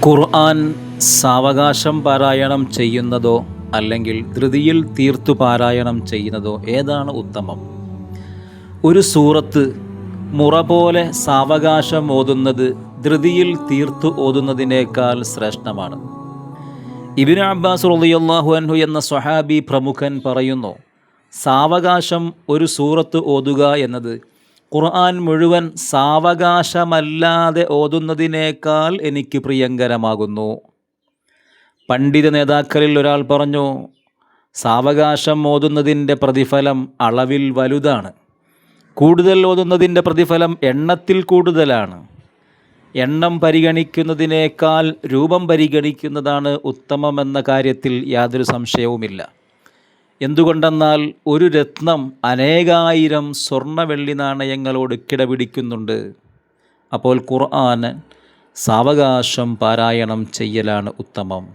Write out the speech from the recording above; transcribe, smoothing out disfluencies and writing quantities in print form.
ഖുർആൻ സാവകാശം പാരായണം ചെയ്യുന്നതോ അല്ലെങ്കിൽ ധൃതിയിൽ തീർത്തു പാരായണം ചെയ്യുന്നതോ ഏതാണ് ഉത്തമം? ഒരു സൂറത്ത് മുറ പോലെ സാവകാശം ഓതുന്നത് ധൃതിയിൽ തീർത്തു ഓതുന്നതിനേക്കാൾ ശ്രേഷ്ഠമാണ്. ഇബ്നു അബ്ബാസ് റളിയല്ലാഹു അൻഹു എന്ന സ്വഹാബി പ്രമുഖൻ പറയുന്നു, സാവകാശം ഒരു സൂറത്ത് ഓതുക എന്നത് ഖുർആൻ മുഴുവൻ സാവകാശമല്ലാതെ ഓതുന്നതിനേക്കാൾ എനിക്ക് പ്രിയങ്കരമാകുന്നു. പണ്ഡിത നേതാക്കളിൽ ഒരാൾ പറഞ്ഞു, സാവകാശം ഓതുന്നതിൻ്റെ പ്രതിഫലം അളവിൽ വലുതാണ്, കൂടുതൽ ഓതുന്നതിൻ്റെ പ്രതിഫലം എണ്ണത്തിൽ കൂടുതലാണ്. എണ്ണം പരിഗണിക്കുന്നതിനേക്കാൾ രൂപം പരിഗണിക്കുന്നതാണ് ഉത്തമമെന്ന കാര്യത്തിൽ യാതൊരു സംശയവുമില്ല. എന്തുകൊണ്ടെന്നാൽ ഒരു രത്നം അനേകായിരം സ്വർണ്ണ വെള്ളി നാണയങ്ങളോട് കിടപിടിക്കുന്നുണ്ട്. അപ്പോൾ ഖുർആൻ സാവകാശം പാരായണം ചെയ്യലാണ് ഉത്തമം.